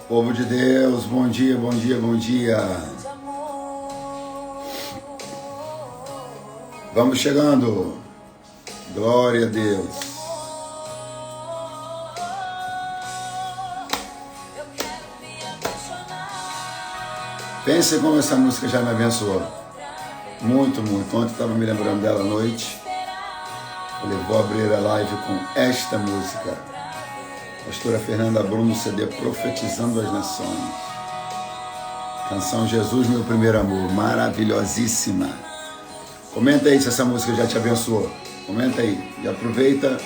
Povo de Deus, bom dia, bom dia, bom dia. Vamos chegando. Glória a Deus. Pense como essa música já me abençoou. Muito, muito. Ontem estava me lembrando dela à noite. Falei, vou abrir a live com esta música. Pastora Fernanda Bruno, CD Profetizando as Nações. Canção Jesus, meu primeiro amor. Maravilhosíssima. Comenta aí se essa música já te abençoou. Comenta aí. E aproveita,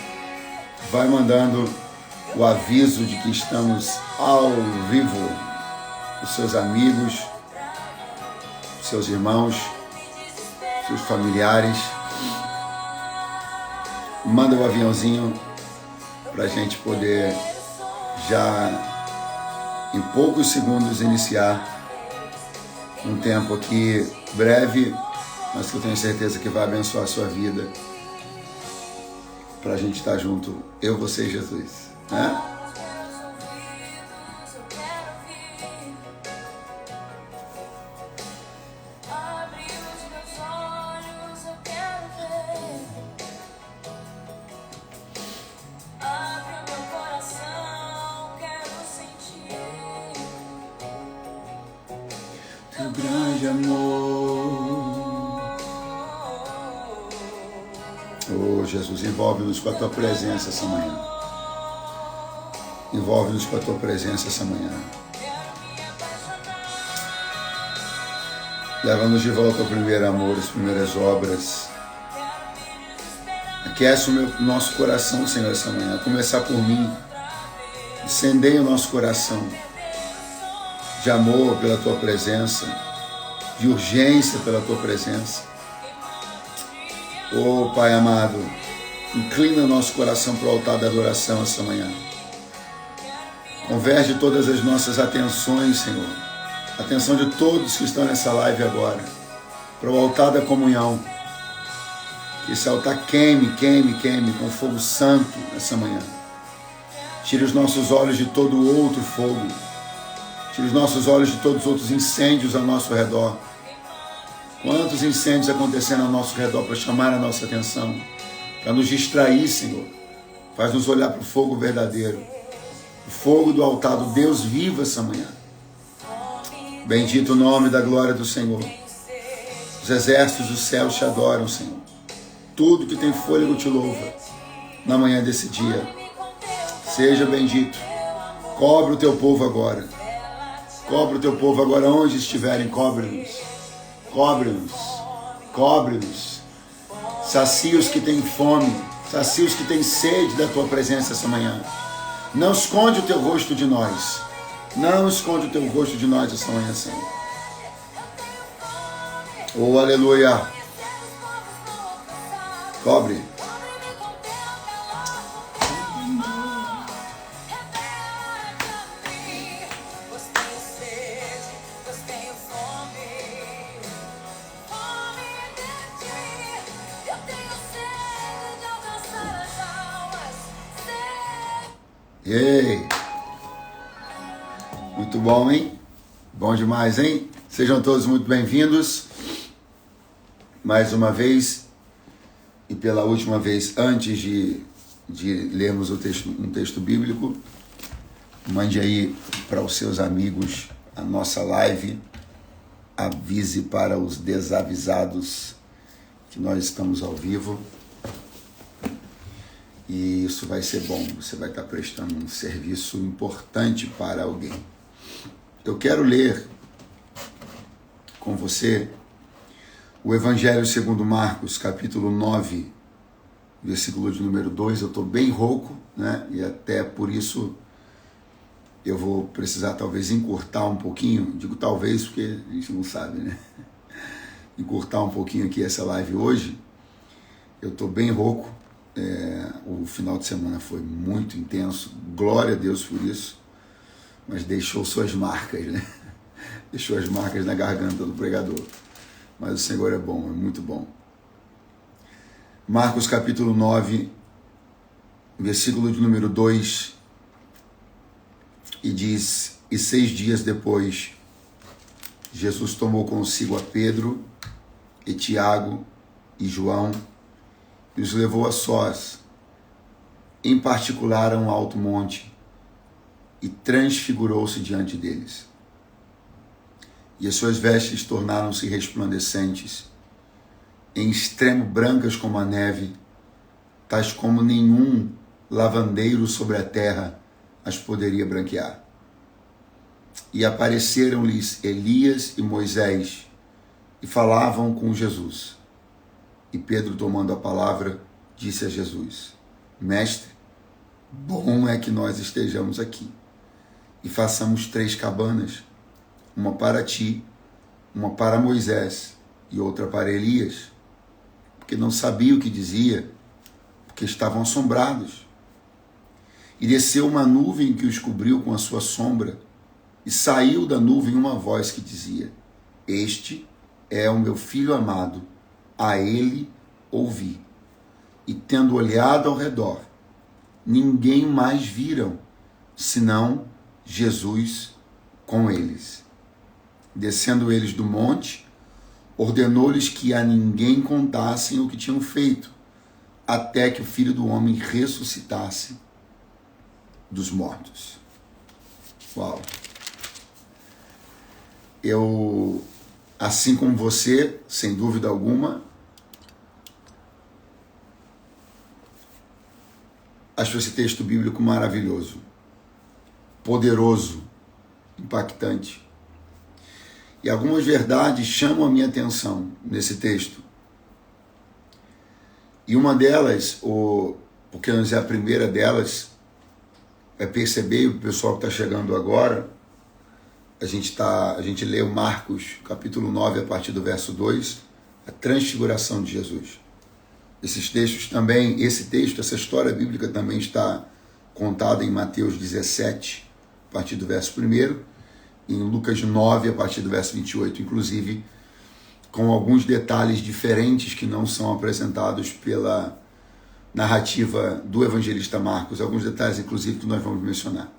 vai mandando o aviso de que estamos ao vivo. Os seus amigos, os seus irmãos, seus familiares. Manda o aviãozinho para a gente poder já em poucos segundos iniciar um tempo aqui breve, mas que eu tenho certeza que vai abençoar a sua vida, para a gente estar junto, eu, você e Jesus, né? Grande amor. Oh, Jesus, envolve-nos com a tua presença essa manhã. Envolve-nos com a tua presença essa manhã. Leva-nos de volta ao primeiro amor, as primeiras obras. Aquece o nosso coração, Senhor, essa manhã. A começar por mim. Incendeia o nosso coração de amor pela tua presença, de urgência pela tua presença. Oh, Pai amado, inclina nosso coração para o altar da adoração essa manhã. Converge todas as nossas atenções, Senhor, a atenção de todos que estão nessa live agora, para o altar da comunhão. Que esse altar queime com fogo santo essa manhã. Tire os nossos olhos de todo outro fogo. Tire os nossos olhos de todos os outros incêndios ao nosso redor. Quantos incêndios acontecendo ao nosso redor para chamar a nossa atenção, para nos distrair, Senhor. Faz-nos olhar para o fogo verdadeiro, o fogo do altar do Deus vivo essa manhã. Bendito o nome da glória do Senhor. Os exércitos do céu te adoram, Senhor. Tudo que tem fôlego te louva na manhã desse dia. Seja bendito. Cobre o teu povo agora. Cobre o teu povo agora onde estiverem, cobre-nos, cobre-nos, cobre-nos. Sacia os que têm fome, sacia os que têm sede da tua presença essa manhã. Não esconde o teu rosto de nós, não esconde o teu rosto de nós essa manhã, Senhor. Oh, aleluia. Cobre. Ei, muito bom, hein? Bom demais, hein? Sejam todos muito bem-vindos. Mais uma vez, e pela última vez, antes de lermos um texto bíblico, mande aí para os seus amigos a nossa live. Avise para os desavisados que nós estamos ao vivo. E isso vai ser bom, você vai estar prestando um serviço importante para alguém. Eu quero ler com você o Evangelho segundo Marcos, capítulo 9, versículo de número 2. Eu estou bem rouco, né? E até por isso eu vou precisar talvez encurtar um pouquinho. Digo talvez porque a gente não sabe, né? Encurtar um pouquinho aqui essa live hoje. Eu estou bem rouco. O final de semana foi muito intenso, glória a Deus por isso, mas deixou suas marcas, né? Deixou as marcas na garganta do pregador. Mas o Senhor é bom, é muito bom. Marcos capítulo 9, versículo de número 2, e diz: E 6 dias depois, Jesus tomou consigo a Pedro e Tiago e João e os levou a sós, em particular a um alto monte, e transfigurou-se diante deles. E as suas vestes tornaram-se resplandecentes, em extremo brancas como a neve, tais como nenhum lavandeiro sobre a terra as poderia branquear. E apareceram-lhes Elias e Moisés, e falavam com Jesus. E Pedro, tomando a palavra, disse a Jesus: Mestre, bom é que nós estejamos aqui, e façamos 3 cabanas, uma para ti, uma para Moisés e outra para Elias, porque não sabia o que dizia, porque estavam assombrados. E desceu uma nuvem que os cobriu com a sua sombra, e saiu da nuvem uma voz que dizia: Este é o meu filho amado, a ele ouvi. E tendo olhado ao redor, ninguém mais viram, senão Jesus com eles. Descendo eles do monte, ordenou-lhes que a ninguém contassem o que tinham feito, até que o Filho do Homem ressuscitasse dos mortos. Uau! Eu, assim como você, sem dúvida alguma, acho esse texto bíblico maravilhoso, poderoso, impactante. E algumas verdades chamam a minha atenção nesse texto. E uma delas, porque é a primeira delas, é perceber, o pessoal que está chegando agora, a gente lê o Marcos, capítulo 9, a partir do verso 2, a transfiguração de Jesus. Esses textos também, essa história bíblica também está contada em Mateus 17, a partir do verso 1, em Lucas 9, a partir do verso 28, inclusive com alguns detalhes diferentes que não são apresentados pela narrativa do evangelista Marcos, alguns detalhes, inclusive, que nós vamos mencionar.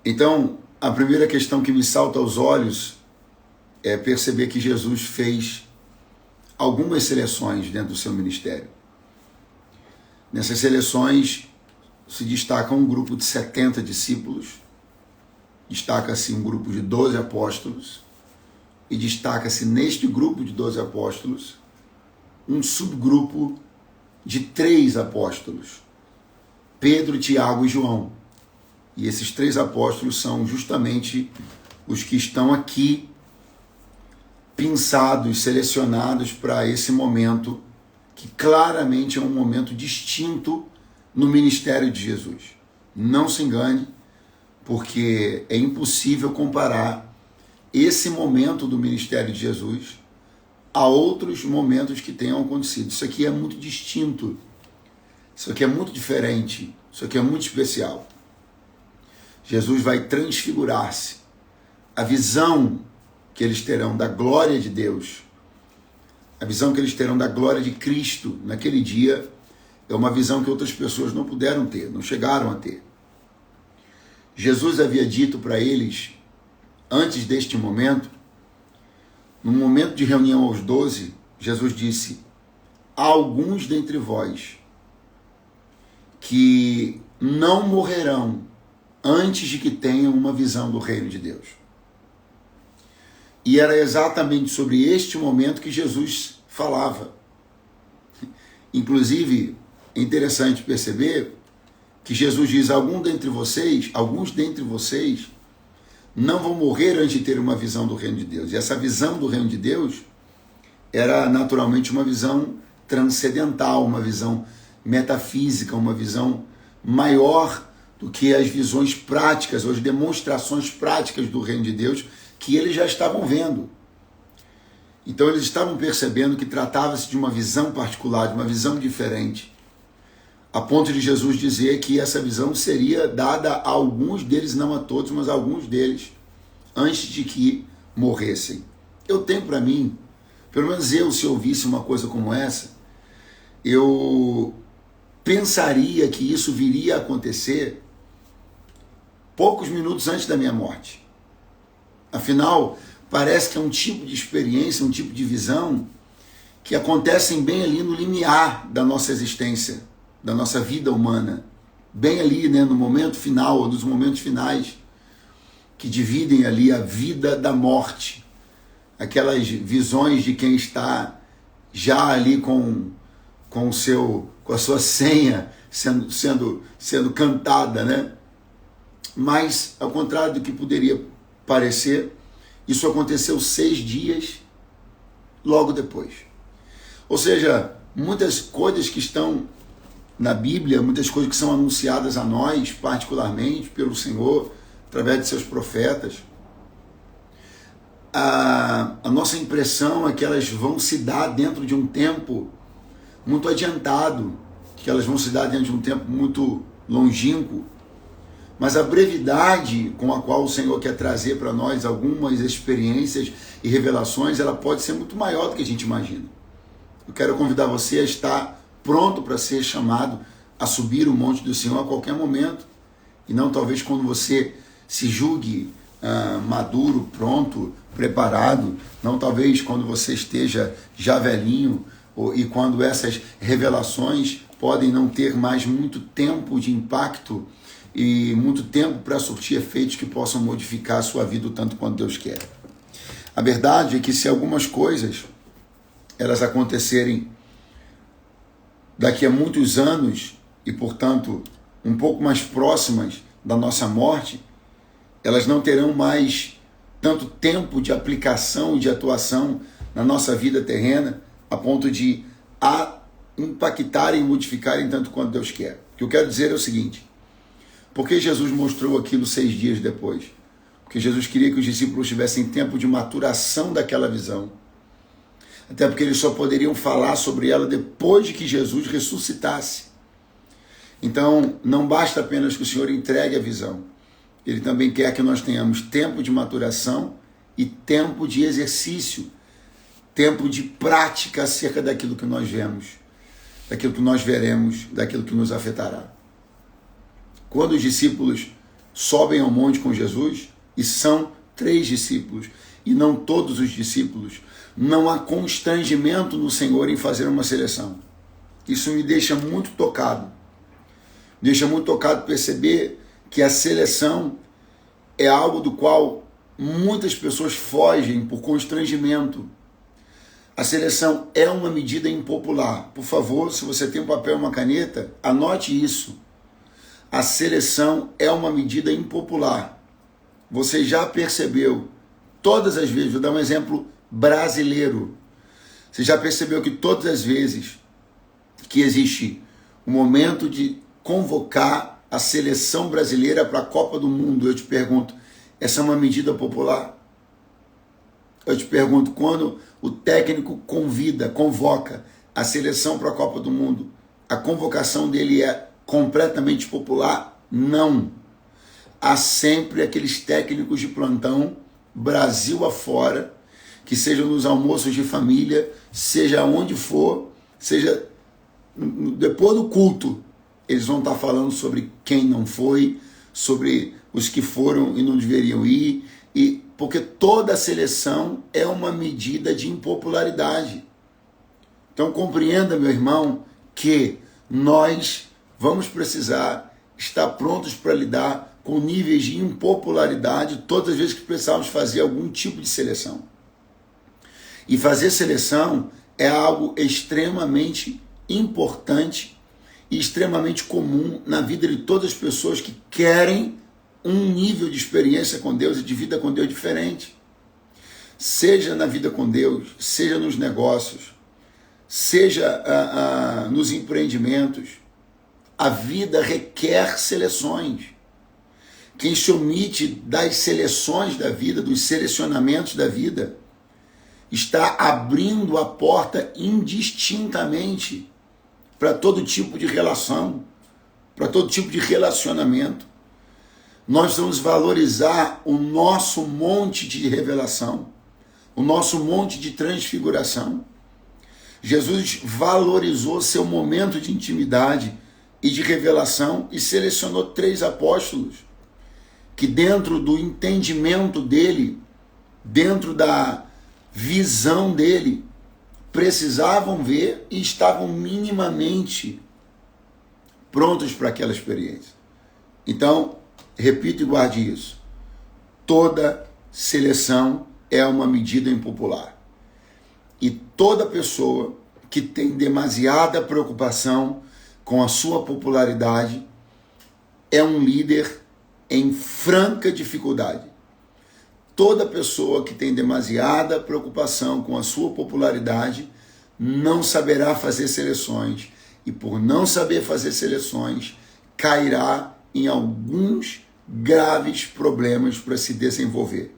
Então, a primeira questão que me salta aos olhos é perceber que Jesus fez algumas seleções dentro do seu ministério. Nessas seleções se destaca um grupo de 70 discípulos, destaca-se um grupo de 12 apóstolos, e destaca-se neste grupo de 12 apóstolos um subgrupo de 3 apóstolos, Pedro, Tiago e João. E esses 3 apóstolos são justamente os que estão aqui pensados, selecionados para esse momento, que claramente é um momento distinto no ministério de Jesus. Não se engane, porque é impossível comparar esse momento do ministério de Jesus a outros momentos que tenham acontecido. Isso aqui é muito distinto, isso aqui é muito diferente, isso aqui é muito especial. Jesus vai transfigurar-se. A visão que eles terão da glória de Deus, a visão que eles terão da glória de Cristo naquele dia, é uma visão que outras pessoas não puderam ter, não chegaram a ter. Jesus havia dito para eles, antes deste momento, no momento de reunião aos 12, Jesus disse: há alguns dentre vós que não morrerão antes de que tenham uma visão do reino de Deus. E era exatamente sobre este momento que Jesus falava. Inclusive, é interessante perceber que Jesus diz: alguns dentre vocês não vão morrer antes de ter uma visão do reino de Deus. E essa visão do reino de Deus era naturalmente uma visão transcendental, uma visão metafísica, uma visão maior do que as visões práticas, ou as demonstrações práticas do reino de Deus que eles já estavam vendo. Então eles estavam percebendo que tratava-se de uma visão particular, de uma visão diferente, a ponto de Jesus dizer que essa visão seria dada a alguns deles, não a todos, mas a alguns deles, antes de que morressem. Eu tenho para mim, pelo menos eu, se eu ouvisse uma coisa como essa, eu pensaria que isso viria a acontecer poucos minutos antes da minha morte. Afinal, parece que é um tipo de experiência, um tipo de visão que acontecem bem ali no limiar da nossa existência, da nossa vida humana. Bem ali, né, no momento final, ou nos momentos finais, que dividem ali a vida da morte. Aquelas visões de quem está já ali com a sua senha sendo cantada, né? Mas, ao contrário do que poderia parecer, isso aconteceu 6 dias logo depois. Ou seja, muitas coisas que estão na Bíblia, muitas coisas que são anunciadas a nós, particularmente pelo Senhor, através de seus profetas, a nossa impressão é que elas vão se dar dentro de um tempo muito adiantado, que elas vão se dar dentro de um tempo muito longínquo, mas a brevidade com a qual o Senhor quer trazer para nós algumas experiências e revelações, ela pode ser muito maior do que a gente imagina. Eu quero convidar você a estar pronto para ser chamado a subir o monte do Senhor a qualquer momento, e não talvez quando você se julgue maduro, pronto, preparado, não talvez quando você esteja já velhinho, e quando essas revelações podem não ter mais muito tempo de impacto e muito tempo para surtir efeitos que possam modificar a sua vida o tanto quanto Deus quer. A verdade é que se algumas coisas elas acontecerem daqui a muitos anos e, portanto, um pouco mais próximas da nossa morte, elas não terão mais tanto tempo de aplicação e de atuação na nossa vida terrena a ponto de impactarem e modificarem tanto quanto Deus quer. O que eu quero dizer é o seguinte: por que Jesus mostrou aquilo 6 dias depois? Porque Jesus queria que os discípulos tivessem tempo de maturação daquela visão. Até porque eles só poderiam falar sobre ela depois de que Jesus ressuscitasse. Então, não basta apenas que o Senhor entregue a visão. Ele também quer que nós tenhamos tempo de maturação e tempo de exercício, tempo de prática acerca daquilo que nós vemos, daquilo que nós veremos, daquilo que nos afetará. Quando os discípulos sobem ao monte com Jesus, e são 3 discípulos, e não todos os discípulos, não há constrangimento no Senhor em fazer uma seleção. Isso me deixa muito tocado. Me deixa muito tocado perceber que a seleção é algo do qual muitas pessoas fogem por constrangimento. A seleção é uma medida impopular. Por favor, se você tem um papel e uma caneta, anote isso. A seleção é uma medida impopular. Você já percebeu todas as vezes, vou dar um exemplo brasileiro. Você já percebeu que todas as vezes que existe um momento de convocar a seleção brasileira para a Copa do Mundo, eu te pergunto, essa é uma medida popular? Eu te pergunto, quando o técnico convoca a seleção para a Copa do Mundo, a convocação dele é completamente popular? Não. Há sempre aqueles técnicos de plantão, Brasil afora, que seja nos almoços de família, seja onde for, seja depois do culto, eles vão estar falando sobre quem não foi, sobre os que foram e não deveriam ir, porque toda a seleção é uma medida de impopularidade. Então compreenda, meu irmão, que nós vamos precisar estar prontos para lidar com níveis de impopularidade todas as vezes que precisarmos fazer algum tipo de seleção. E fazer seleção é algo extremamente importante e extremamente comum na vida de todas as pessoas que querem um nível de experiência com Deus e de vida com Deus diferente. Seja na vida com Deus, seja nos negócios, seja nos empreendimentos. A vida requer seleções. Quem se omite das seleções da vida, dos selecionamentos da vida, está abrindo a porta indistintamente para todo tipo de relação, para todo tipo de relacionamento. Nós vamos valorizar o nosso monte de revelação, o nosso monte de transfiguração. Jesus valorizou seu momento de intimidade e de revelação e selecionou 3 apóstolos que dentro do entendimento dele, dentro da visão dele, precisavam ver e estavam minimamente prontos para aquela experiência. Então, repito e guarde isso. Toda seleção é uma medida impopular. E toda pessoa que tem demasiada preocupação com a sua popularidade é um líder em franca dificuldade. Toda pessoa que tem demasiada preocupação com a sua popularidade não saberá fazer seleções e, por não saber fazer seleções, cairá em alguns graves problemas para se desenvolver.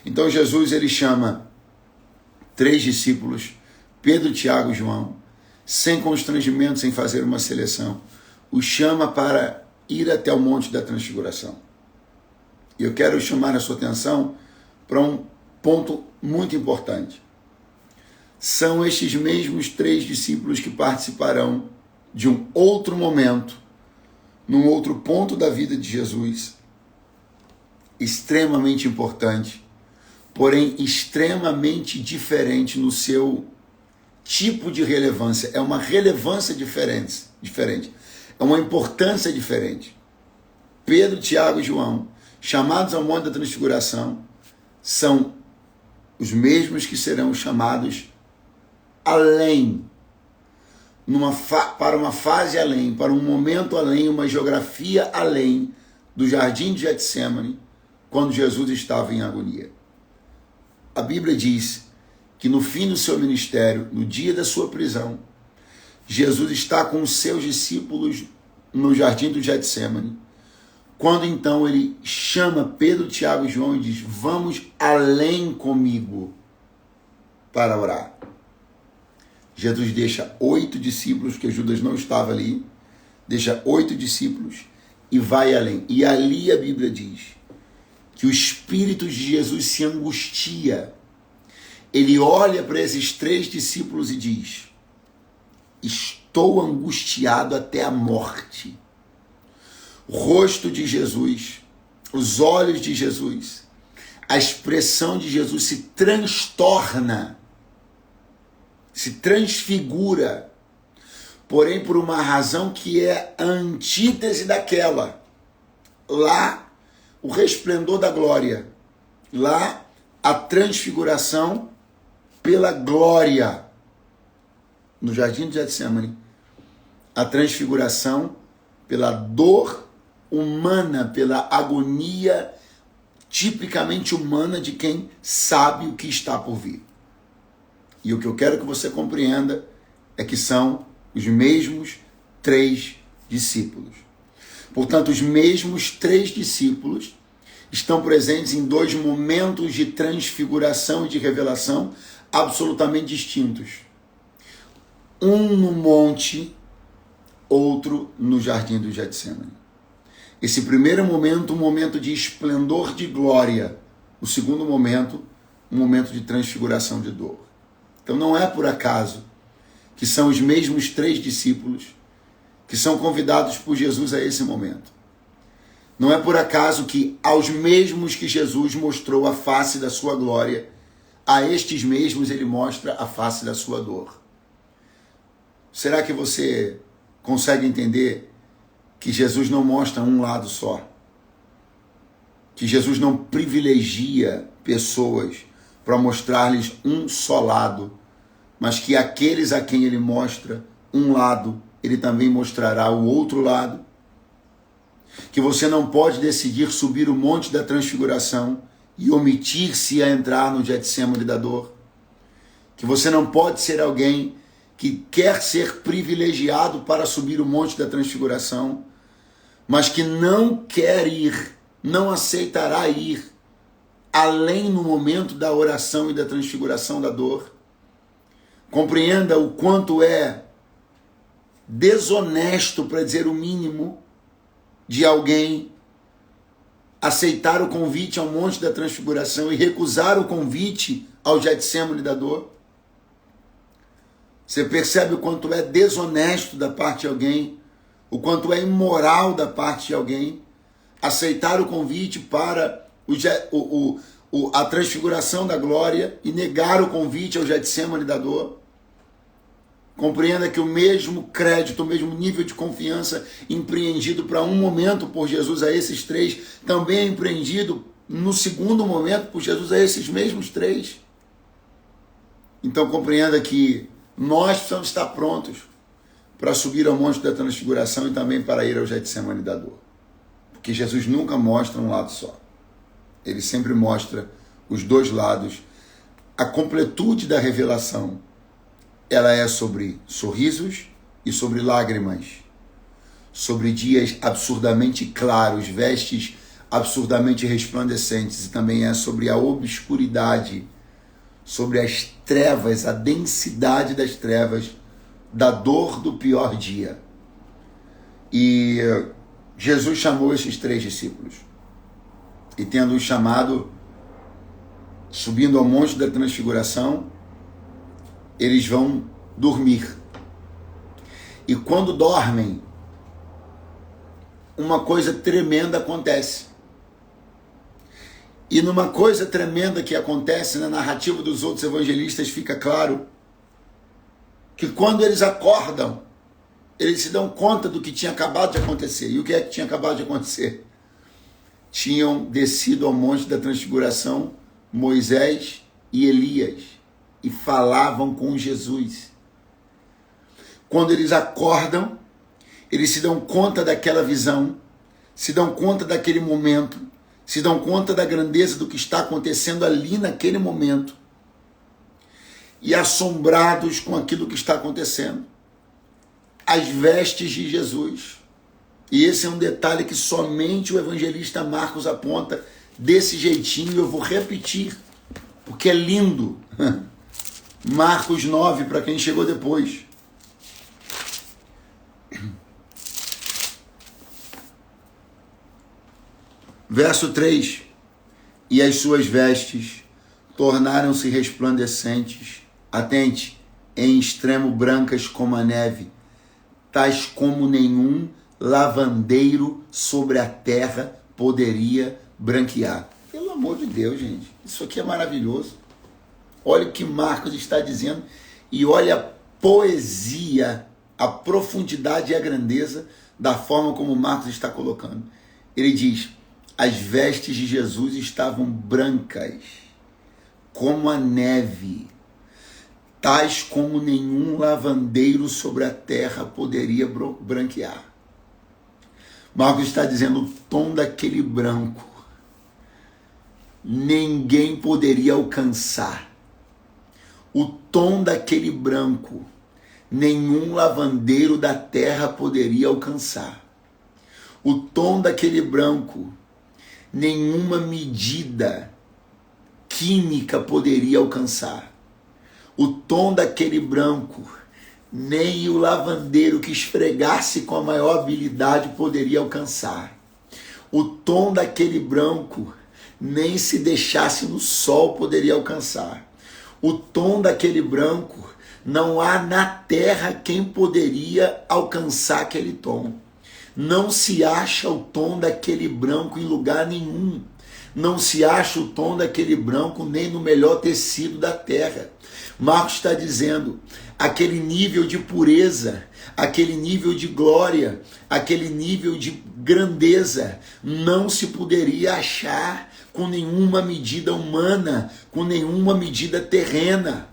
Então Jesus ele chama 3 discípulos, Pedro, Tiago e João, sem constrangimento, sem fazer uma seleção, os chama para ir até o Monte da Transfiguração. E eu quero chamar a sua atenção para um ponto muito importante. São estes mesmos 3 discípulos que participarão de um outro momento, num outro ponto da vida de Jesus, extremamente importante, porém extremamente diferente no seu tipo de relevância. É uma relevância diferente. É uma importância diferente. Pedro, Tiago e João, chamados ao Monte da Transfiguração, são os mesmos que serão chamados além, para uma fase além, para um momento além, uma geografia além do jardim de Getsêmani, quando Jesus estava em agonia. A Bíblia diz que no fim do seu ministério, no dia da sua prisão, Jesus está com os seus discípulos no jardim do Getsêmani, quando então ele chama Pedro, Tiago e João e diz: vamos além comigo para orar. Jesus deixa 8 discípulos, porque Judas não estava ali, deixa 8 discípulos e vai além. E ali a Bíblia diz que o Espírito de Jesus se angustia. Ele olha para esses 3 discípulos e diz: estou angustiado até a morte. O rosto de Jesus, os olhos de Jesus, a expressão de Jesus se transtorna, se transfigura, porém por uma razão que é a antítese daquela. Lá, o resplendor da glória. Lá, a transfiguração pela glória. No jardim de Getsêmani, a transfiguração pela dor humana, pela agonia tipicamente humana de quem sabe o que está por vir. E o que eu quero que você compreenda é que são os mesmos 3 discípulos. Portanto, os mesmos 3 discípulos estão presentes em 2 momentos de transfiguração e de revelação absolutamente distintos. Um no monte, outro no jardim do Getsêmani. Esse primeiro momento, um momento de esplendor de glória. O segundo momento, um momento de transfiguração de dor. Então não é por acaso que são os mesmos 3 discípulos que são convidados por Jesus a esse momento. Não é por acaso que aos mesmos que Jesus mostrou a face da sua glória, a estes mesmos ele mostra a face da sua dor. Será que você consegue entender que Jesus não mostra um lado só? Que Jesus não privilegia pessoas para mostrar-lhes um só lado, mas que aqueles a quem ele mostra um lado, ele também mostrará o outro lado? Que você não pode decidir subir o monte da transfiguração e omitir-se a entrar no Getsêmani da dor? Que você não pode ser alguém que quer ser privilegiado para subir o monte da transfiguração, mas que não quer ir, não aceitará ir além no momento da oração e da transfiguração da dor? Compreenda o quanto é desonesto, para dizer o mínimo, de alguém aceitar o convite ao Monte da Transfiguração e recusar o convite ao Getsêmani da dor. Você percebe o quanto é desonesto da parte de alguém o quanto é imoral da parte de alguém aceitar o convite para a transfiguração da glória e negar o convite ao Getsemane da dor. Compreenda que o mesmo crédito, o mesmo nível de confiança empreendido para um momento por Jesus a esses três, também é empreendido no segundo momento por Jesus a esses mesmos três. Então compreenda que nós precisamos estar prontos para subir ao monte da transfiguração e também para ir ao Getsemane da dor. Porque Jesus nunca mostra um lado só. Ele sempre mostra os dois lados. A completude da revelação, ela é sobre sorrisos e sobre lágrimas, sobre dias absurdamente claros, vestes absurdamente resplandecentes, e também é sobre a obscuridade, sobre as trevas, a densidade das trevas, da dor do pior dia. E Jesus chamou esses três discípulos, e tendo-os chamado, subindo ao monte da transfiguração, eles vão dormir. E quando dormem, uma coisa tremenda acontece. E numa coisa tremenda que acontece na narrativa dos outros evangelistas, fica claro que quando eles acordam, eles se dão conta do que tinha acabado de acontecer. E o que é que tinha acabado de acontecer? Tinham descido ao monte da transfiguração Moisés e Elias e falavam com Jesus. Quando eles acordam, eles se dão conta daquela visão, se dão conta daquele momento, se dão conta da grandeza do que está acontecendo ali naquele momento, e assombrados com aquilo que está acontecendo, as vestes de Jesus. E esse é um detalhe que somente o evangelista Marcos aponta desse jeitinho. Eu vou repetir, porque é lindo. Marcos 9, para quem chegou depois. Verso 3. E as suas vestes tornaram-se resplandecentes, atente, em extremo brancas como a neve, tais como nenhum lavandeiro sobre a terra poderia branquear. Pelo amor de Deus, gente, isso aqui é maravilhoso. Olha o que Marcos está dizendo e olha a poesia, a profundidade e a grandeza da forma como Marcos está colocando. Ele diz: as vestes de Jesus estavam brancas como a neve, tais como nenhum lavandeiro sobre a terra poderia branquear. Marcos está dizendo: o tom daquele branco ninguém poderia alcançar. O tom daquele branco nenhum lavandeiro da terra poderia alcançar. O tom daquele branco nenhuma medida química poderia alcançar. O tom daquele branco nem o lavandeiro que esfregasse com a maior habilidade poderia alcançar. O tom daquele branco nem se deixasse no sol poderia alcançar. O tom daquele branco, não há na terra quem poderia alcançar aquele tom. Não se acha o tom daquele branco em lugar nenhum. Não se acha o tom daquele branco nem no melhor tecido da terra. Marcos está dizendo, aquele nível de pureza, aquele nível de glória, aquele nível de grandeza, não se poderia achar com nenhuma medida humana, com nenhuma medida terrena.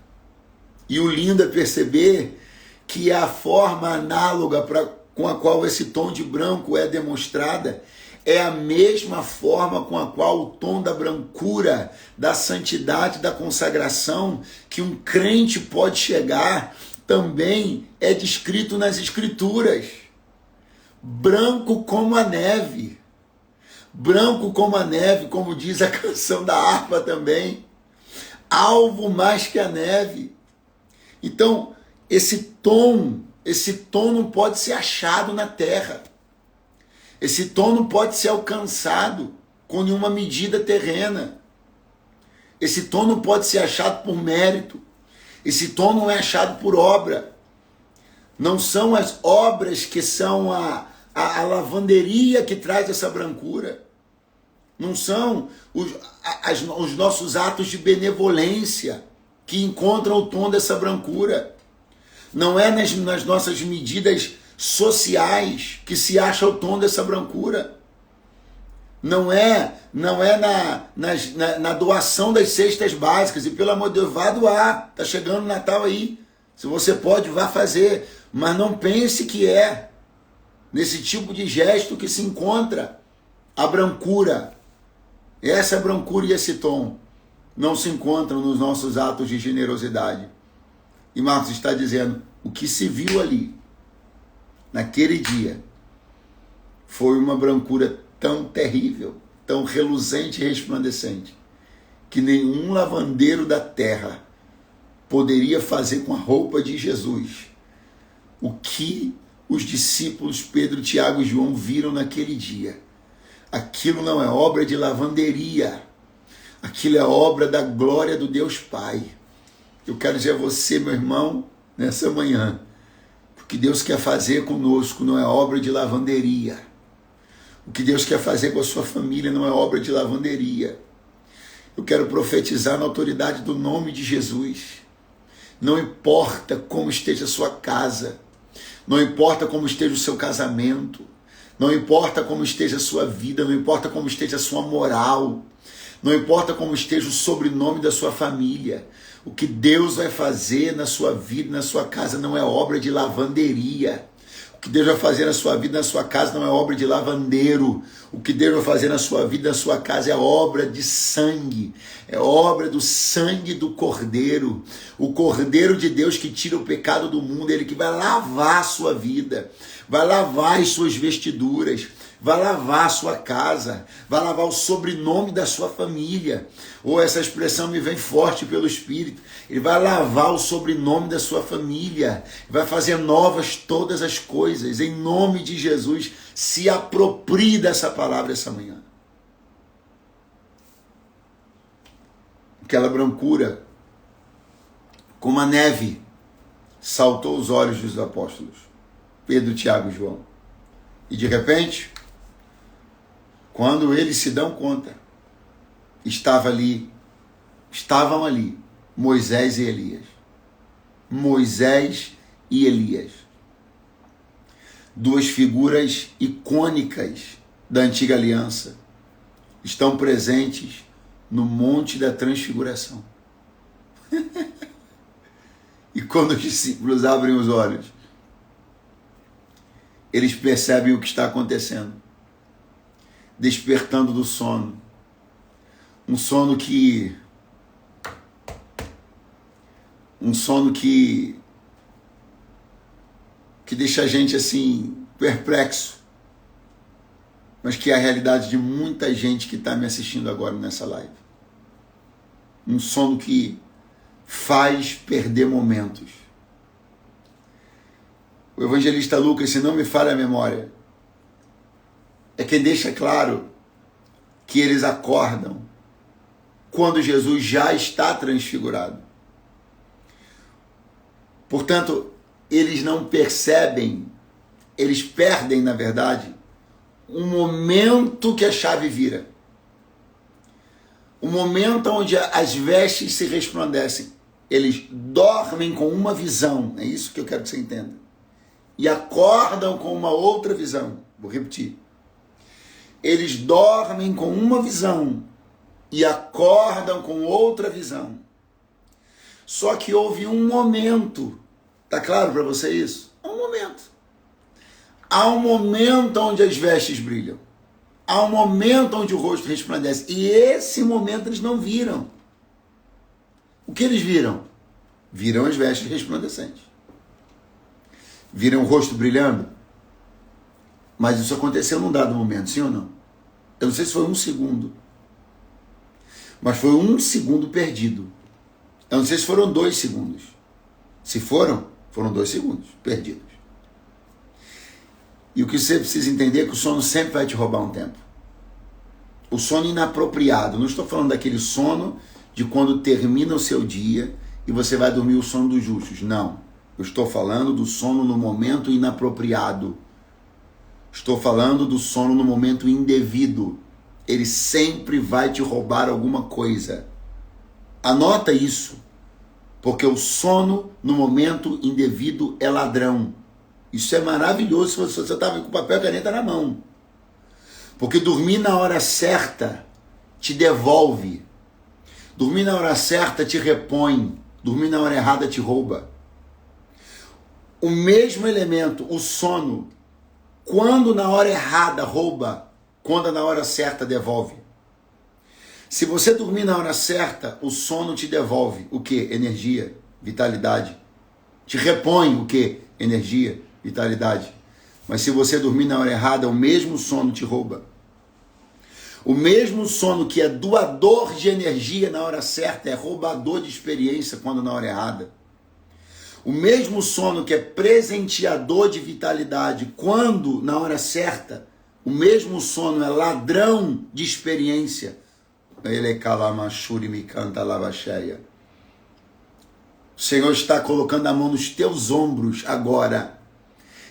E o lindo é perceber que a forma análoga com a qual esse tom de branco é demonstrada é a mesma forma com a qual o tom da brancura, da santidade, da consagração que um crente pode chegar, também é descrito nas Escrituras. Branco como a neve. Branco como a neve, como diz a canção da harpa também. Alvo mais que a neve. Então, esse tom não pode ser achado na terra. Esse tom não pode ser alcançado com nenhuma medida terrena. Esse tom não pode ser achado por mérito. Esse tom não é achado por obra. Não são as obras que são a lavanderia que traz essa brancura. Não são os nossos atos de benevolência que encontram o tom dessa brancura. Não é nas nossas medidas sociais que se acha o tom dessa brancura. Não é na doação das cestas básicas. E pelo amor de Deus, vá doar. Está chegando o Natal aí. Se você pode, vá fazer. Mas não pense que é nesse tipo de gesto que se encontra a brancura. Essa brancura e esse tom não se encontram nos nossos atos de generosidade. E Marcos está dizendo, o que se viu ali, naquele dia, foi uma brancura tão terrível, tão reluzente e resplandecente, que nenhum lavandeiro da terra poderia fazer com a roupa de Jesus o que os discípulos Pedro, Tiago e João viram naquele dia. Aquilo não é obra de lavanderia, aquilo é obra da glória do Deus Pai. Eu quero dizer a você, meu irmão, nessa manhã, o que Deus quer fazer conosco não é obra de lavanderia. O que Deus quer fazer com a sua família não é obra de lavanderia. Eu quero profetizar na autoridade do nome de Jesus. Não importa como esteja a sua casa, não importa como esteja o seu casamento, não importa como esteja a sua vida, não importa como esteja a sua moral, não importa como esteja o sobrenome da sua família. O que Deus vai fazer na sua vida, na sua casa, não é obra de lavanderia. O que Deus vai fazer na sua vida, na sua casa, não é obra de lavandeiro. O que Deus vai fazer na sua vida, na sua casa, é obra de sangue. É obra do sangue do Cordeiro. O Cordeiro de Deus que tira o pecado do mundo, ele que vai lavar a sua vida, vai lavar as suas vestiduras, vai lavar a sua casa, vai lavar o sobrenome da sua família. Ou essa expressão me vem forte pelo Espírito. Ele vai lavar o sobrenome da sua família, vai fazer novas todas as coisas. Em nome de Jesus, se aproprie dessa palavra essa manhã. Aquela brancura, como a neve, saltou os olhos dos apóstolos, Pedro, Tiago e João. E de repente, quando eles se dão conta, estavam ali Moisés e Elias. Moisés e Elias. Duas figuras icônicas da antiga aliança estão presentes no Monte da Transfiguração. E quando os discípulos abrem os olhos, eles percebem o que está acontecendo. Despertando do sono. Um sono que deixa a gente assim perplexo, mas que é a realidade de muita gente que está me assistindo agora nessa live. Um sono que faz perder momentos. O evangelista Lucas, se não me falha a memória, é quem deixa claro que eles acordam quando Jesus já está transfigurado. Portanto, eles não percebem, eles perdem, na verdade, um momento que a chave vira. O momento onde as vestes se resplandecem. Eles dormem com uma visão, é isso que eu quero que você entenda. E acordam com uma outra visão. Vou repetir. Eles dormem com uma visão e acordam com outra visão. Só que houve um momento. Tá claro para você isso? Um momento. Há um momento onde as vestes brilham. Há um momento onde o rosto resplandece. E esse momento eles não viram. O que eles viram? Viram as vestes resplandecentes. Viram o rosto brilhando? Mas isso aconteceu num dado momento, sim ou não? Eu não sei se foi um segundo. Mas foi um segundo perdido. Eu não sei se foram 2 segundos. Se foram 2 segundos perdidos. E o que você precisa entender é que o sono sempre vai te roubar um tempo. O sono inapropriado. Não estou falando daquele sono de quando termina o seu dia e você vai dormir o sono dos justos. Não. Eu estou falando do sono no momento inapropriado. Estou falando do sono no momento indevido. Ele sempre vai te roubar alguma coisa. Anota isso. Porque o sono no momento indevido é ladrão. Isso é maravilhoso se você estava com papel e caneta na mão. Porque dormir na hora certa te devolve. Dormir na hora certa te repõe. Dormir na hora errada te rouba. O mesmo elemento, o sono, quando na hora errada rouba, quando na hora certa devolve. Se você dormir na hora certa, o sono te devolve o quê? Energia, vitalidade. Te repõe o quê? Energia, vitalidade. Mas se você dormir na hora errada, o mesmo sono te rouba. O mesmo sono que é doador de energia na hora certa é roubador de experiência quando na hora errada. O mesmo sono que é presenteador de vitalidade quando na hora certa, o mesmo sono é ladrão de experiência. Ele é kalamashuri me canta lavacheia. O Senhor está colocando a mão nos teus ombros agora.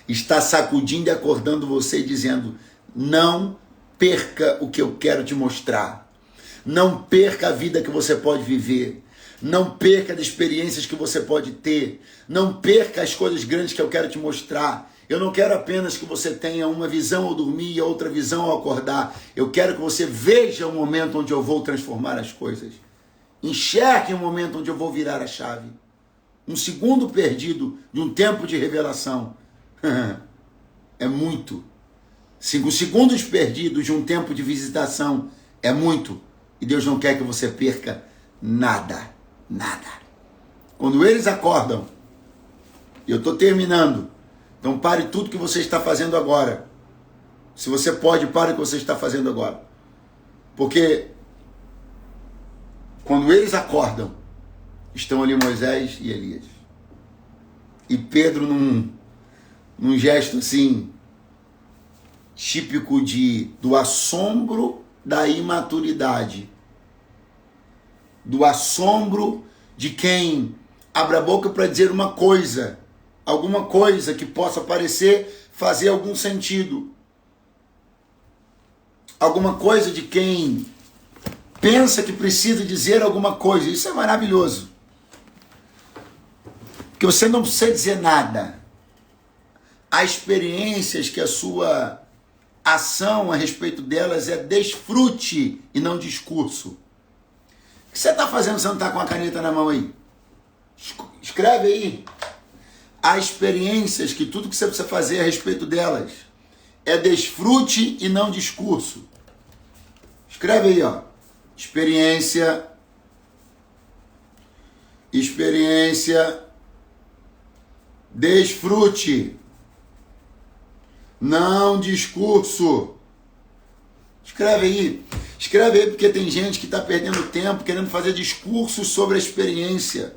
Está sacudindo e acordando você e dizendo: não perca o que eu quero te mostrar. Não perca a vida que você pode viver. Não perca as experiências que você pode ter. Não perca as coisas grandes que eu quero te mostrar. Eu não quero apenas que você tenha uma visão ao dormir e outra visão ao acordar. Eu quero que você veja o momento onde eu vou transformar as coisas. Enxergue o momento onde eu vou virar a chave. Um segundo perdido de um tempo de revelação é muito. 5 segundos perdidos de um tempo de visitação é muito. E Deus não quer que você perca nada. Nada. Quando eles acordam, e eu estou terminando, então pare tudo que você está fazendo agora. Se você pode, pare o que você está fazendo agora. Porque quando eles acordam, estão ali Moisés e Elias. E Pedro num gesto assim, típico do assombro da imaturidade. Do assombro de quem abre a boca para dizer uma coisa, alguma coisa que possa parecer fazer algum sentido. Alguma coisa de quem pensa que precisa dizer alguma coisa. Isso é maravilhoso. Porque você não precisa dizer nada. Há experiências que a sua ação a respeito delas é desfrute e não discurso. O que você está fazendo se você não está com a caneta na mão aí? Escreve aí. Há experiências que tudo que você precisa fazer a respeito delas é desfrute e não discurso. Escreve aí, ó. Experiência, desfrute, não discurso. Escreve aí, porque tem gente que está perdendo tempo querendo fazer discursos sobre a experiência.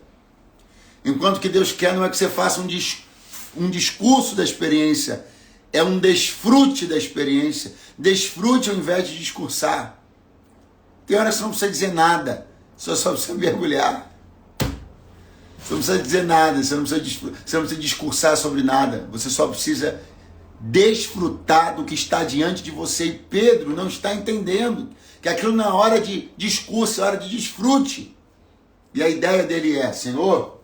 Enquanto que Deus quer não é que você faça um discurso da experiência, é um desfrute da experiência. Desfrute ao invés de discursar. Tem hora que você não precisa dizer nada, você só precisa mergulhar. Você não precisa dizer nada, você não precisa discursar sobre nada, você só precisa desfrutar do que está diante de você. E Pedro não está entendendo que aquilo não é hora de discurso, é hora de desfrute. E a ideia dele é: Senhor,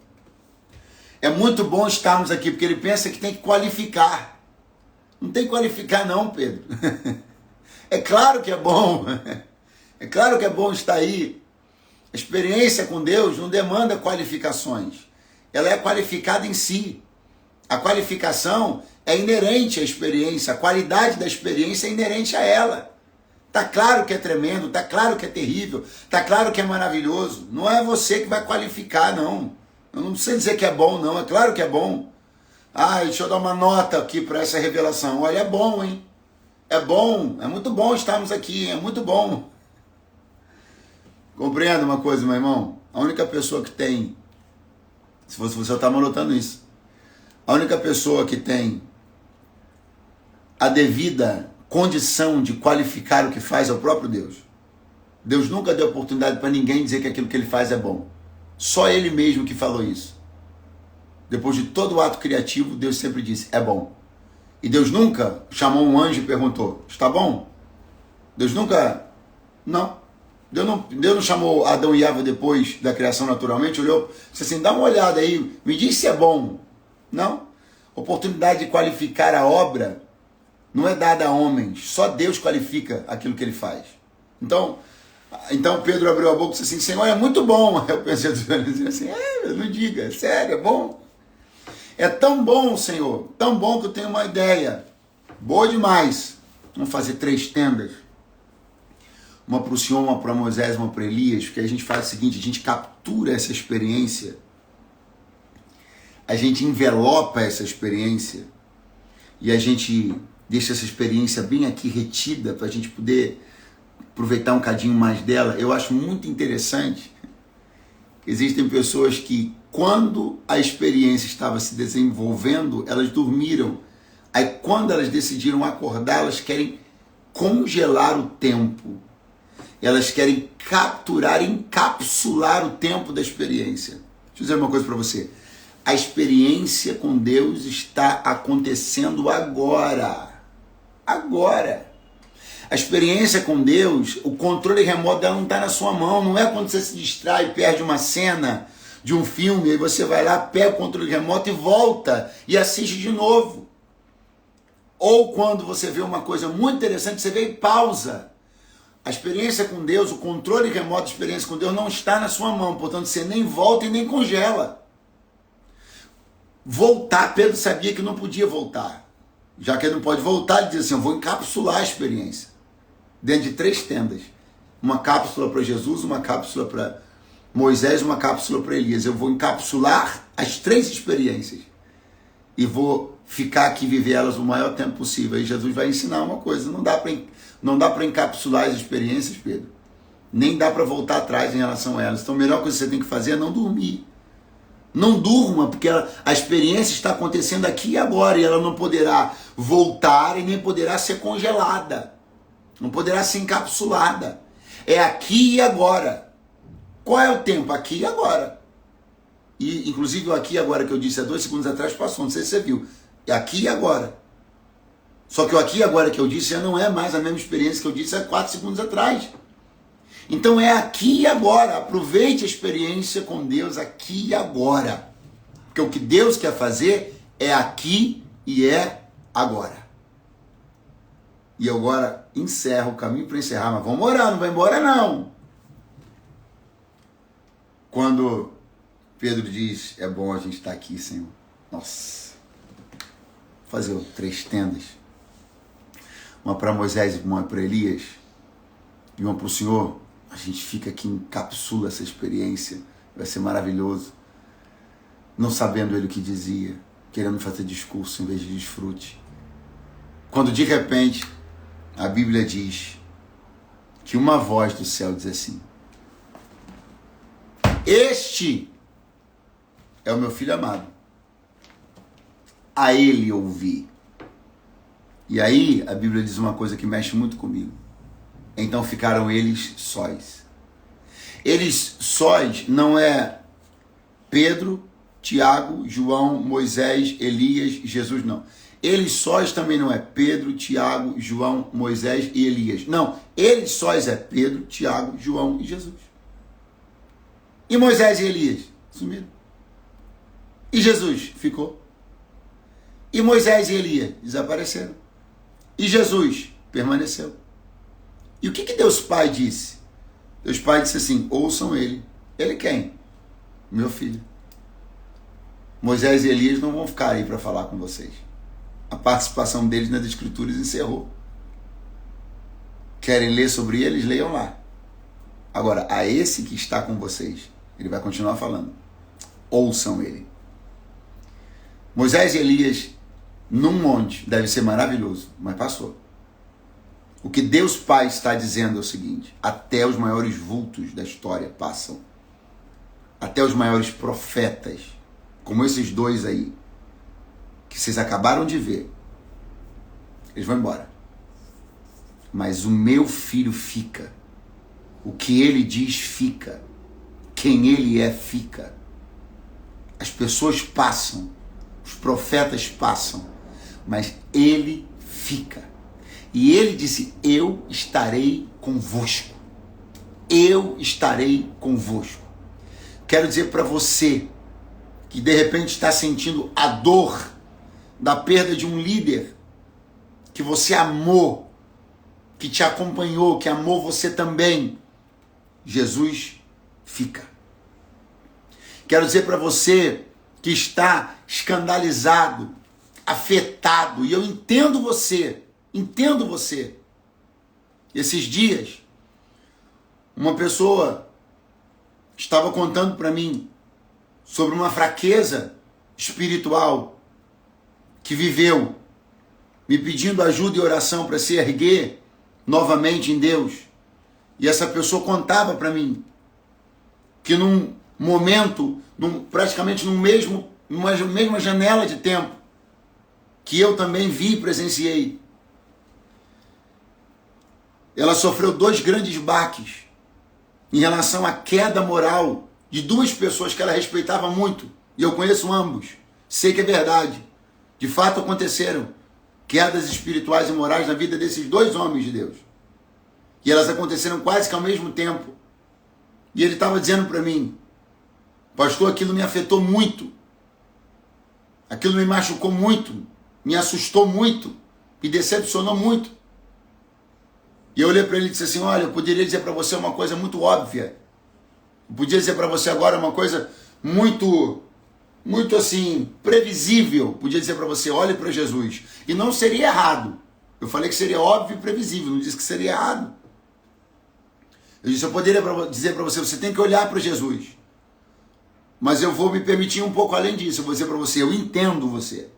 é muito bom estarmos aqui, porque ele pensa que tem que qualificar. Não tem que qualificar não, Pedro. É claro que é bom. É claro que é bom estar aí. A experiência com Deus não demanda qualificações. Ela é qualificada em si. A qualificação é inerente à experiência. A qualidade da experiência é inerente a ela. Está claro que é tremendo, está claro que é terrível, está claro que é maravilhoso. Não é você que vai qualificar, não. Eu não preciso dizer que é bom, não. É claro que é bom. Deixa eu dar uma nota aqui para essa revelação. Olha, é bom, hein? É bom, é muito bom estarmos aqui, é muito bom. Compreenda uma coisa, meu irmão? A única pessoa que tem, se você está anotando isso, a única pessoa que tem a devida condição de qualificar o que faz é o próprio Deus. Deus nunca deu oportunidade para ninguém dizer que aquilo que ele faz é bom. Só ele mesmo que falou isso. Depois de todo o ato criativo, Deus sempre disse, é bom. E Deus nunca chamou um anjo e perguntou, está bom? Deus nunca... Não. Deus não chamou Adão e Eva depois da criação naturalmente, olhou, disse assim, dá uma olhada aí, me diz se é bom. Não. Oportunidade de qualificar a obra não é dada a homens, só Deus qualifica aquilo que ele faz. Então Pedro abriu a boca e disse assim, Senhor, é muito bom. Eu pensei assim, não diga, é sério, é bom. É tão bom, Senhor, tão bom que eu tenho uma ideia. Boa demais. Vamos fazer 3 tendas. Uma para o Senhor, uma para Moisés, uma para Elias, porque a gente faz o seguinte, a gente captura essa experiência, a gente envelopa essa experiência e a gente deixa essa experiência bem aqui retida para a gente poder aproveitar um cadinho mais dela. Eu acho muito interessante que existem pessoas que, quando a experiência estava se desenvolvendo, elas dormiram. Aí, quando elas decidiram acordar, elas querem congelar o tempo. Elas querem capturar, encapsular o tempo da experiência. Deixa eu dizer uma coisa para você. A experiência com Deus está acontecendo agora. Agora. A experiência com Deus, o controle remoto dela não está na sua mão. Não é quando você se distrai, perde uma cena de um filme, aí você vai lá, pega o controle remoto e volta e assiste de novo. Ou quando você vê uma coisa muito interessante, você vê e pausa. A experiência com Deus, o controle remoto da experiência com Deus não está na sua mão, portanto você nem volta e nem congela. Voltar, Pedro sabia que não podia voltar. Já que ele não pode voltar, ele diz assim, eu vou encapsular a experiência. Dentro de 3 tendas. Uma cápsula para Jesus, uma cápsula para Moisés, uma cápsula para Elias. Eu vou encapsular as 3 experiências. E vou ficar aqui, viver elas o maior tempo possível. Aí Jesus vai ensinar uma coisa. Não dá para encapsular as experiências, Pedro. Nem dá para voltar atrás em relação a elas. Então a melhor coisa que você tem que fazer é não dormir. Não durma, porque a experiência está acontecendo aqui e agora, e ela não poderá voltar e nem poderá ser congelada. Não poderá ser encapsulada. É aqui e agora. Qual é o tempo? Aqui e agora. E, inclusive, o aqui e agora que eu disse há 2 segundos atrás passou, não sei se você viu. É aqui e agora. Só que o aqui e agora que eu disse já não é mais a mesma experiência que eu disse há 4 segundos atrás. Então é aqui e agora. Aproveite a experiência com Deus aqui e agora. Porque o que Deus quer fazer é aqui e é agora. E eu agora encerro o caminho para encerrar, mas vamos orar, não vai embora não. Quando Pedro diz, é bom a gente estar aqui, Senhor. Nossa. Vou fazer 3 tendas. Uma para Moisés e uma para Elias. E uma para o Senhor. A gente fica aqui, encapsula essa experiência. Vai ser maravilhoso. Não sabendo ele o que dizia. Querendo fazer discurso em vez de desfrute. Quando de repente a Bíblia diz que uma voz do céu diz assim: este é o meu filho amado. A ele ouvi. E aí a Bíblia diz uma coisa que mexe muito comigo. Então ficaram eles sós. Eles sós não é Pedro, Tiago, João, Moisés, Elias, Jesus, não. Eles sós também não é Pedro, Tiago, João, Moisés e Elias. Não, eles sós é Pedro, Tiago, João e Jesus. E Moisés e Elias sumiram. E Jesus ficou. E Moisés e Elias desapareceram. E Jesus permaneceu. E o que Deus Pai disse? Deus Pai disse assim, ouçam ele. Ele quem? Meu filho. Moisés e Elias não vão ficar aí para falar com vocês. A participação deles nas Escrituras encerrou. Querem ler sobre eles? Leiam lá. Agora, a esse que está com vocês, ele vai continuar falando. Ouçam ele. Moisés e Elias, num monte, deve ser maravilhoso, mas passou. O que Deus Pai está dizendo é o seguinte: até os maiores vultos da história passam. Até os maiores profetas, como esses 2 aí, que vocês acabaram de ver, eles vão embora. Mas o meu filho fica. O que ele diz fica. Quem ele é fica. As pessoas passam, os profetas passam, mas ele fica. E ele disse: eu estarei convosco. Eu estarei convosco. Quero dizer para você que de repente está sentindo a dor da perda de um líder que você amou, que te acompanhou, que amou você também. Jesus fica. Quero dizer para você que está escandalizado, afetado, e eu entendo você. Esses dias, uma pessoa estava contando para mim sobre uma fraqueza espiritual que viveu, me pedindo ajuda e oração para se erguer novamente em Deus. E essa pessoa contava para mim que num momento, praticamente numa mesma janela de tempo, que eu também vi e presenciei, ela sofreu 2 grandes baques em relação à queda moral de 2 pessoas que ela respeitava muito. E eu conheço ambos. Sei que é verdade. De fato aconteceram quedas espirituais e morais na vida desses 2 homens de Deus. E elas aconteceram quase que ao mesmo tempo. E ele estava dizendo para mim: pastor, aquilo me afetou muito. Aquilo me machucou muito. Me assustou muito. Me decepcionou muito. E eu olhei para ele e disse assim: olha, eu poderia dizer para você uma coisa muito óbvia. Eu podia dizer para você agora uma coisa muito assim, previsível. Podia dizer para você: olhe para Jesus. E não seria errado. Eu falei que seria óbvio e previsível. Não disse que seria errado. Eu disse: eu poderia dizer para você: você tem que olhar para Jesus. Mas eu vou me permitir um pouco além disso. Eu vou dizer para você: eu entendo você.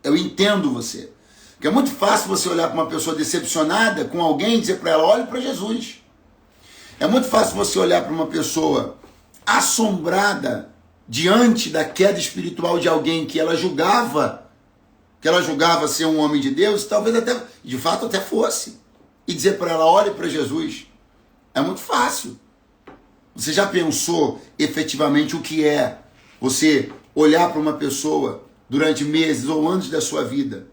Eu entendo você. Porque é muito fácil você olhar para uma pessoa decepcionada com alguém e dizer para ela: olhe para Jesus. É muito fácil você olhar para uma pessoa assombrada diante da queda espiritual de alguém que ela julgava ser um homem de Deus, talvez até, de fato até fosse, e dizer para ela: olhe para Jesus. É muito fácil. Você já pensou efetivamente o que é você olhar para uma pessoa durante meses ou anos da sua vida,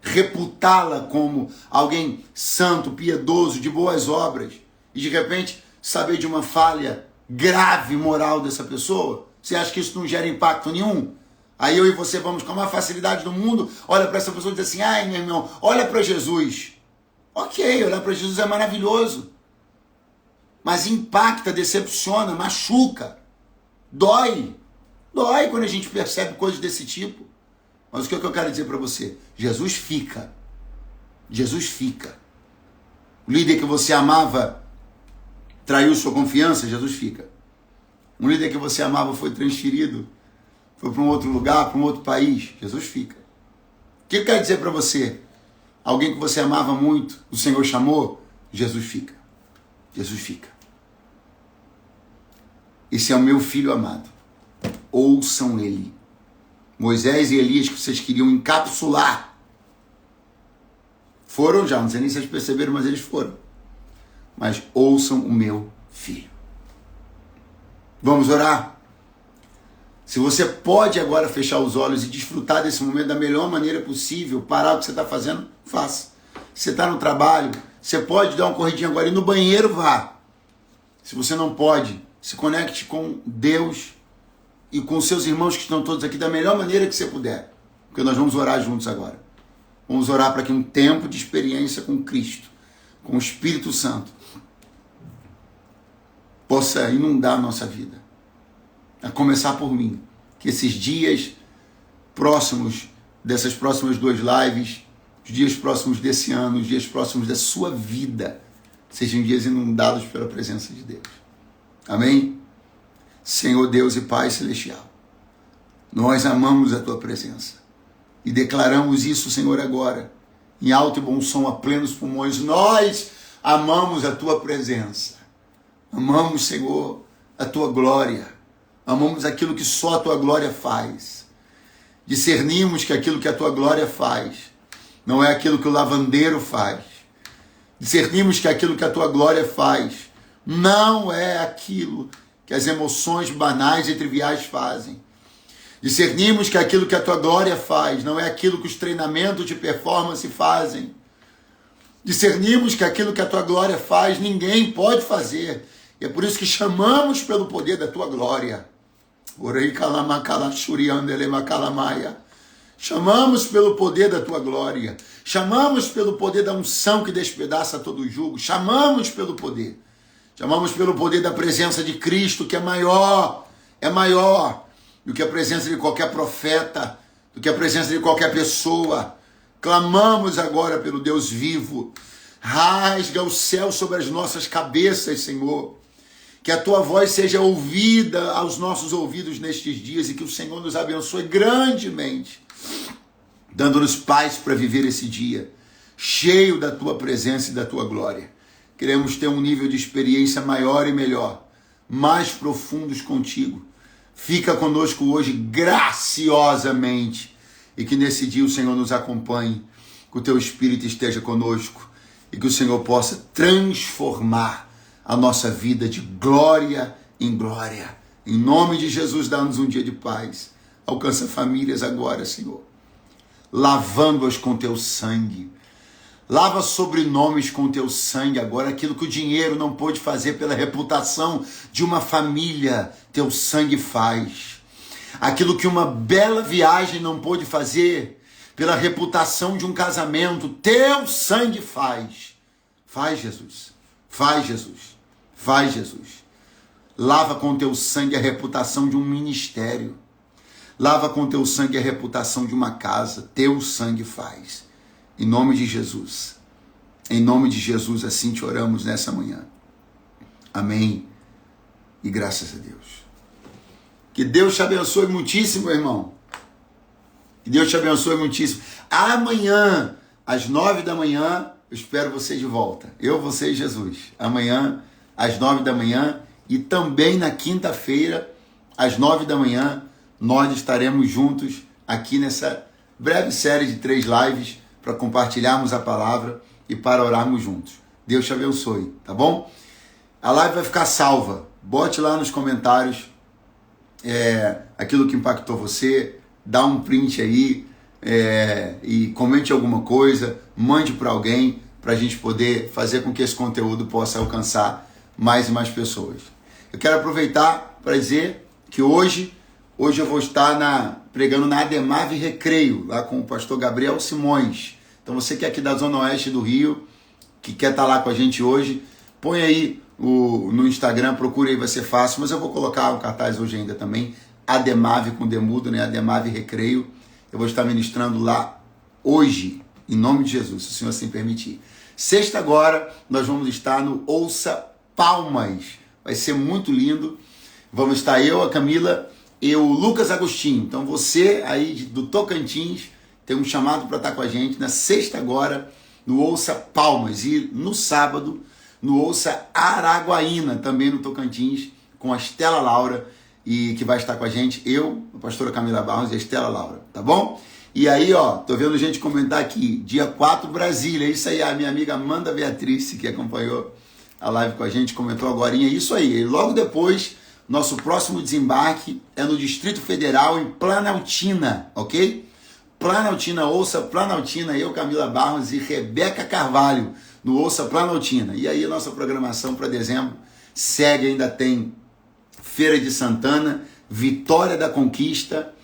reputá-la como alguém santo, piedoso, de boas obras, e de repente saber de uma falha grave moral dessa pessoa? Você acha que isso não gera impacto nenhum? Aí eu e você vamos com a maior facilidade do mundo, olha para essa pessoa e diz assim: ai, meu irmão, olha para Jesus. Ok, olhar para Jesus é maravilhoso. Mas impacta, decepciona, machuca, dói. Dói quando a gente percebe coisas desse tipo. Mas o que eu quero dizer para você? Jesus fica. Jesus fica. O líder que você amava traiu sua confiança, Jesus fica. Um líder que você amava foi transferido, foi para um outro lugar, para um outro país, Jesus fica. O que eu quero dizer para você? Alguém que você amava muito, o Senhor chamou, Jesus fica. Jesus fica. Esse é o meu filho amado. Ouçam ele. Moisés e Elias, que vocês queriam encapsular, foram já, não sei nem se vocês perceberam, mas eles foram. Mas ouçam o meu filho. Vamos orar? Se você pode agora fechar os olhos e desfrutar desse momento da melhor maneira possível, parar o que você está fazendo, faça. Se você está no trabalho, você pode dar uma corridinha agora e no banheiro, vá. Se você não pode, se conecte com Deus e com seus irmãos que estão todos aqui da melhor maneira que você puder. Porque nós vamos orar juntos agora. Vamos orar para que um tempo de experiência com Cristo, com o Espírito Santo, possa inundar a nossa vida. A começar por mim. Que esses dias próximos, dessas próximas 2 lives, os dias próximos desse ano, os dias próximos da sua vida, sejam dias inundados pela presença de Deus. Amém? Senhor Deus e Pai Celestial, nós amamos a Tua presença e declaramos isso, Senhor, agora, em alto e bom som, a plenos pulmões. Nós amamos a Tua presença, amamos, Senhor, a Tua glória, amamos aquilo que só a Tua glória faz. Discernimos que aquilo que a Tua glória faz não é aquilo que o lavandeiro faz. Discernimos que aquilo que a Tua glória faz não é aquilo que as emoções banais e triviais fazem. Discernimos que aquilo que a tua glória faz não é aquilo que os treinamentos de performance fazem. Discernimos que aquilo que a tua glória faz, ninguém pode fazer. E é por isso que chamamos pelo poder da tua glória. Chamamos pelo poder da tua glória. Chamamos pelo poder da unção que despedaça todo jugo. Chamamos pelo poder. Chamamos pelo poder da presença de Cristo, que é maior do que a presença de qualquer profeta, do que a presença de qualquer pessoa. Clamamos agora pelo Deus vivo. Rasga o céu sobre as nossas cabeças, Senhor. Que a tua voz seja ouvida aos nossos ouvidos nestes dias e que o Senhor nos abençoe grandemente, dando-nos paz para viver esse dia, cheio da tua presença e da tua glória. Queremos ter um nível de experiência maior e melhor, mais profundos contigo. Fica conosco hoje graciosamente e que nesse dia o Senhor nos acompanhe, que o teu Espírito esteja conosco e que o Senhor possa transformar a nossa vida de glória em glória. Em nome de Jesus, dá-nos um dia de paz. Alcança famílias agora, Senhor, lavando-as com teu sangue. Lava sobrenomes com teu sangue agora, aquilo que o dinheiro não pôde fazer pela reputação de uma família, teu sangue faz. Aquilo que uma bela viagem não pôde fazer pela reputação de um casamento, teu sangue faz. Faz, Jesus. Faz, Jesus. Faz, Jesus. Lava com teu sangue a reputação de um ministério. Lava com teu sangue a reputação de uma casa. Teu sangue faz. Em nome de Jesus. Em nome de Jesus, assim te oramos nessa manhã. Amém. E graças a Deus. Que Deus te abençoe muitíssimo, irmão. Que Deus te abençoe muitíssimo. Amanhã, às 9 da manhã, eu espero você de volta. Eu, você e Jesus. Amanhã, às 9 da manhã. E também na quinta-feira, às 9 da manhã, nós estaremos juntos aqui nessa breve série de 3 lives para compartilharmos a palavra e para orarmos juntos. Deus te abençoe, tá bom? A live vai ficar salva. Bote lá nos comentários aquilo que impactou você, dá um print aí e comente alguma coisa, mande para alguém para a gente poder fazer com que esse conteúdo possa alcançar mais e mais pessoas. Eu quero aproveitar para dizer que hoje eu vou estar pregando na Ademave Recreio, lá com o pastor Gabriel Simões. Então você que é aqui da Zona Oeste do Rio, que quer estar lá com a gente hoje, põe aí no Instagram, procure aí, vai ser fácil, mas eu vou colocar o cartaz hoje ainda também, Ademave com Demudo, né? Ademave Recreio. Eu vou estar ministrando lá hoje, em nome de Jesus, se o Senhor assim permitir. Sexta agora, nós vamos estar no Ouça Palmas. Vai ser muito lindo. Vamos estar eu, a Camila e o Lucas Agostinho. Então você aí do Tocantins tem um chamado para estar com a gente na sexta agora, no Ouça Palmas. E no sábado, no Ouça Araguaína, também no Tocantins, com a Estela Laura, e que vai estar com a gente, eu, a pastora Camila Barros e a Estela Laura, tá bom? E aí, tô vendo gente comentar aqui, dia 4 Brasília, isso aí, a minha amiga Amanda Beatriz, que acompanhou a live com a gente, comentou agorinha, isso aí. E logo depois, nosso próximo desembarque é no Distrito Federal, em Planaltina, ok? Planaltina, Ouça Planaltina, eu, Camila Barros e Rebeca Carvalho, no Ouça Planaltina. E aí a nossa programação para dezembro segue, ainda tem Feira de Santana, Vitória da Conquista,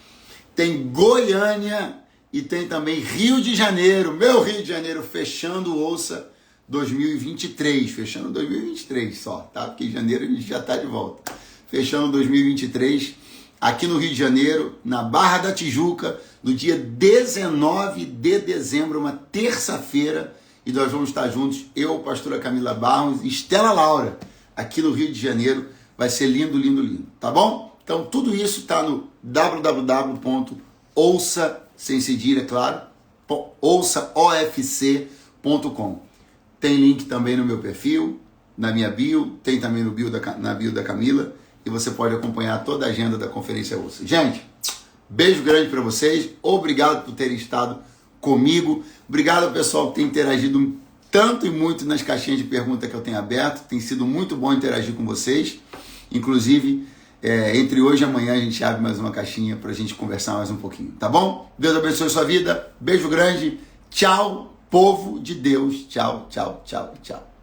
tem Goiânia e tem também Rio de Janeiro, meu Rio de Janeiro, fechando o Ouça 2023, fechando 2023 só, tá? Porque em janeiro a gente já está de volta. Fechando 2023, aqui no Rio de Janeiro, na Barra da Tijuca, no dia 19 de dezembro, uma terça-feira, e nós vamos estar juntos, eu, pastora Camila Barros e Estela Laura, aqui no Rio de Janeiro. Vai ser lindo, lindo, lindo, tá bom? Então tudo isso está no www.ouça, sem cedilha, claro, ouçaofc.com. Tem link também no meu perfil, na minha bio, tem também na bio da Camila, e você pode acompanhar toda a agenda da Conferência Ouça. Gente, beijo grande para vocês, obrigado por terem estado comigo, obrigado ao pessoal que tem interagido tanto e muito nas caixinhas de perguntas que eu tenho aberto, tem sido muito bom interagir com vocês, inclusive Entre hoje e amanhã a gente abre mais uma caixinha para a gente conversar mais um pouquinho, tá bom? Deus abençoe sua vida. Beijo grande. Tchau, povo de Deus. Tchau, tchau, tchau, tchau.